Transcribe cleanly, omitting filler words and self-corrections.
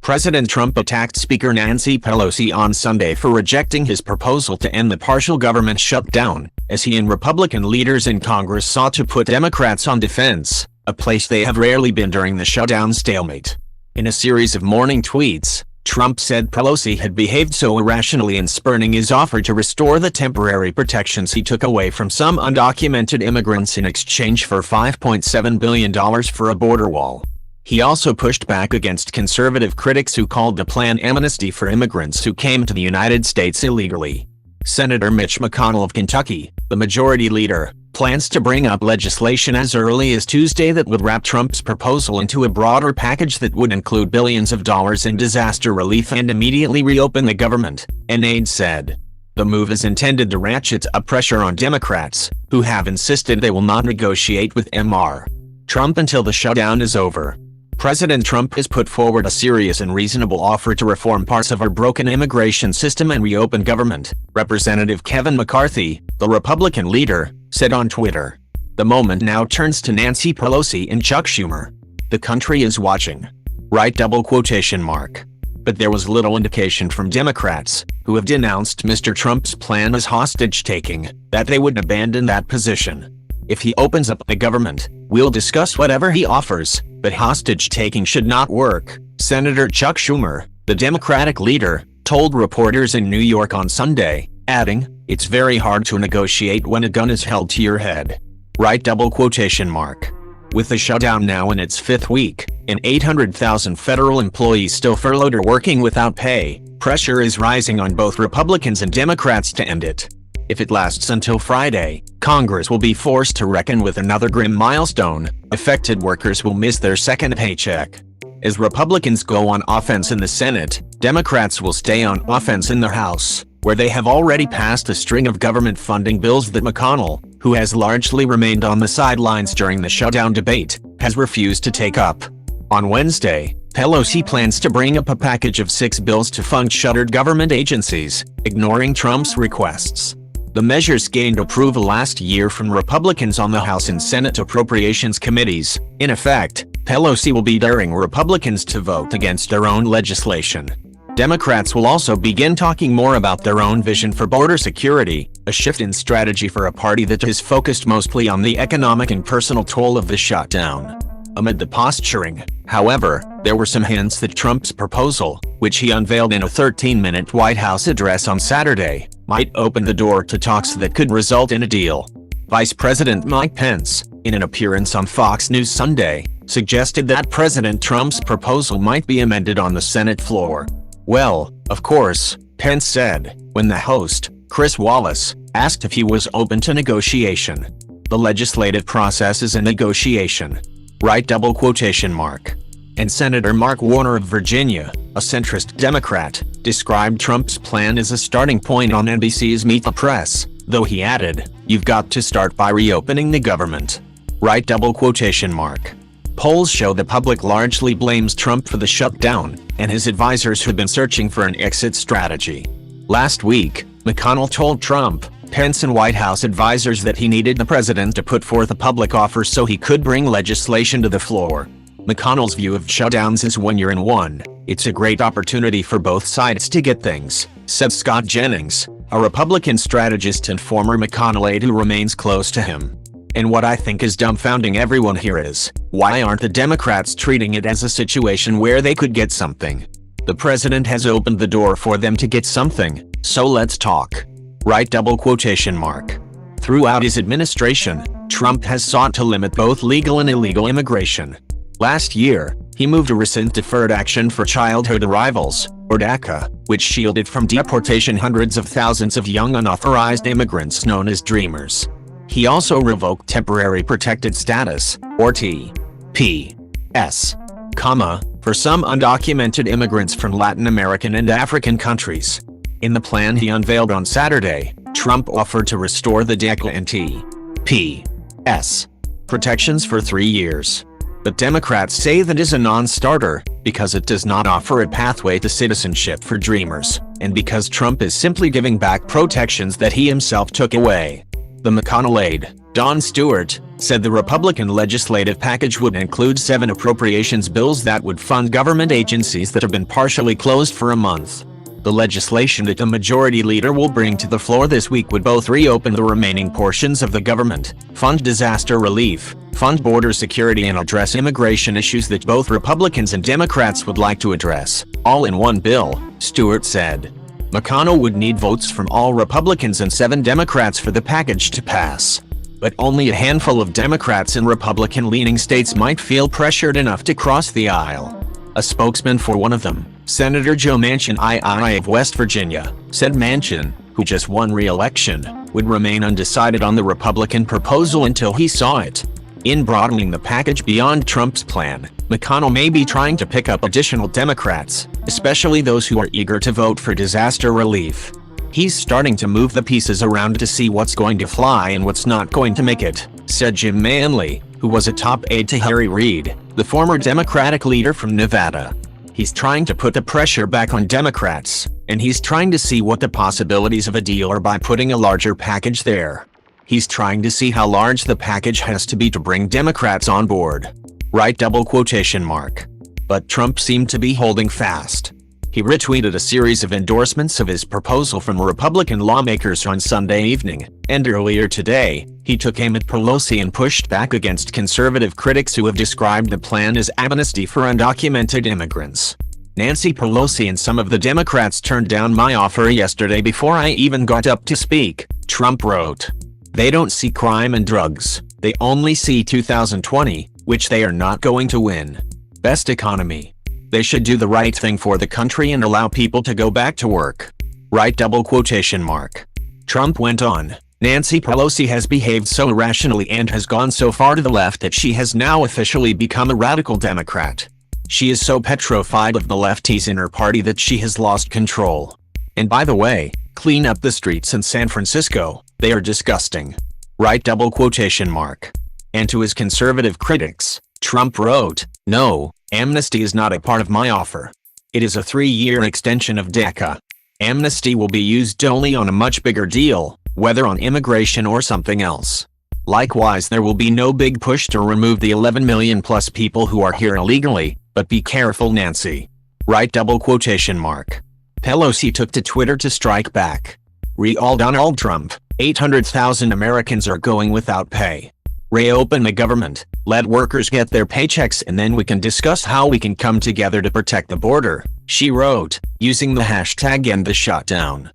President Trump attacked Speaker Nancy Pelosi on Sunday for rejecting his proposal to end the partial government shutdown, as he and Republican leaders in Congress sought to put Democrats on defense, a place they have rarely been during the shutdown stalemate. In a series of morning tweets, Trump said Pelosi had behaved so irrationally in spurning his offer to restore the temporary protections he took away from some undocumented immigrants in exchange for $5.7 billion for a border wall. He also pushed back against conservative critics who called the plan amnesty for immigrants who came to the United States illegally. Senator Mitch McConnell of Kentucky, the majority leader, plans to bring up legislation as early as Tuesday that would wrap Trump's proposal into a broader package that would include billions of dollars in disaster relief and immediately reopen the government, an aide said. The move is intended to ratchet up pressure on Democrats, who have insisted they will not negotiate with Mr. Trump until the shutdown is over. President Trump has put forward a serious and reasonable offer to reform parts of our broken immigration system and reopen government, Representative Kevin McCarthy, the Republican leader, said on Twitter. The moment now turns to Nancy Pelosi and Chuck Schumer. The country is watching. But there was little indication from Democrats, who have denounced Mr. Trump's plan as hostage-taking, that they would abandon that position. If he opens up the government, we'll discuss whatever he offers, but hostage-taking should not work, Senator Chuck Schumer, the Democratic leader, told reporters in New York on Sunday, adding, "It's very hard to negotiate when a gun is held to your head." With the shutdown now in its fifth week, and 800,000 federal employees still furloughed or working without pay, pressure is rising on both Republicans and Democrats to end it. If it lasts until Friday, Congress will be forced to reckon with another grim milestone. Affected workers will miss their second paycheck. As Republicans go on offense in the Senate, Democrats will stay on offense in the House, where they have already passed a string of government funding bills that McConnell, who has largely remained on the sidelines during the shutdown debate, has refused to take up. On Wednesday, Pelosi plans to bring up a package of 6 bills to fund shuttered government agencies, ignoring Trump's requests. The measures gained approval last year from Republicans on the House and Senate Appropriations Committees. In effect, Pelosi will be daring Republicans to vote against their own legislation. Democrats will also begin talking more about their own vision for border security, a shift in strategy for a party that is focused mostly on the economic and personal toll of the shutdown. Amid the posturing, however, there were some hints that Trump's proposal, which he unveiled in a 13-minute White House address on Saturday, might open the door to talks that could result in a deal. Vice President Mike Pence, in an appearance on Fox News Sunday, suggested that President Trump's proposal might be amended on the Senate floor. Well, of course, Pence said, when the host, Chris Wallace, asked if he was open to negotiation. The legislative process is a negotiation. And Senator Mark Warner of Virginia, a centrist Democrat, described Trump's plan as a starting point on NBC's Meet the Press, though he added, "You've got to start by reopening the government." Polls show the public largely blames Trump for the shutdown, and his advisors have been searching for an exit strategy. Last week, McConnell told Trump, Pence and White House advisors that he needed the president to put forth a public offer so he could bring legislation to the floor. McConnell's view of shutdowns is when you're in one, it's a great opportunity for both sides to get things, said Scott Jennings, a Republican strategist and former McConnell aide who remains close to him. And what I think is dumbfounding everyone here is, why aren't the Democrats treating it as a situation where they could get something? The president has opened the door for them to get something, so let's talk. Throughout his administration, Trump has sought to limit both legal and illegal immigration. Last year, he moved a recent Deferred Action for Childhood Arrivals, or DACA, which shielded from deportation hundreds of thousands of young unauthorized immigrants known as Dreamers. He also revoked Temporary Protected Status, or TPS, for some undocumented immigrants from Latin American and African countries. In the plan he unveiled on Saturday, Trump offered to restore the DACA and TPS protections for 3 years. But Democrats say that is a non-starter, because it does not offer a pathway to citizenship for Dreamers. and because Trump is simply giving back protections that he himself took away. The McConnell aide, Don Stewart, said the Republican legislative package would include 7 appropriations bills that would fund government agencies that have been partially closed for a month. The legislation that the majority leader will bring to the floor this week would both reopen the remaining portions of the government, fund disaster relief, fund border security, and address immigration issues that both Republicans and Democrats would like to address, all in one bill, Stewart said. McConnell would need votes from all Republicans and 7 Democrats for the package to pass. But only a handful of Democrats in Republican-leaning states might feel pressured enough to cross the aisle. A spokesman for one of them, Senator Joe Manchin III of West Virginia, said Manchin, who just won re-election, would remain undecided on the Republican proposal until he saw it. In broadening the package beyond Trump's plan, McConnell may be trying to pick up additional Democrats, especially those who are eager to vote for disaster relief. He's starting to move the pieces around to see what's going to fly and what's not going to make it, said Jim Manley, who was a top aide to Harry Reid, the former Democratic leader from Nevada. He's trying to put the pressure back on Democrats, and he's trying to see what the possibilities of a deal are by putting a larger package there. He's trying to see how large the package has to be to bring Democrats on board. Right? But Trump seemed to be holding fast. He retweeted a series of endorsements of his proposal from Republican lawmakers on Sunday evening, and earlier today, he took aim at Pelosi and pushed back against conservative critics who have described the plan as amnesty for undocumented immigrants. Nancy Pelosi and some of the Democrats turned down my offer yesterday before I even got up to speak, Trump wrote. They don't see crime and drugs, they only see 2020, which they are not going to win. Best economy. They should do the right thing for the country and allow people to go back to work. Right? Trump went on. Nancy Pelosi has behaved so irrationally and has gone so far to the left that she has now officially become a radical Democrat. She is so petrified of the lefties in her party that she has lost control. And by the way, clean up the streets in San Francisco, they are disgusting. Right? And to his conservative critics, Trump wrote, "No, amnesty is not a part of my offer. It is a 3-year extension of DACA. Amnesty will be used only on a much bigger deal, whether on immigration or something else. Likewise, there will be no big push to remove the 11 million plus people who are here illegally, but be careful, Nancy." Right? Pelosi took to Twitter to strike back. Donald Trump, 800,000 Americans are going without pay. Reopen the government, let workers get their paychecks, and then we can discuss how we can come together to protect the border, she wrote, using the hashtag #EndTheShutdown.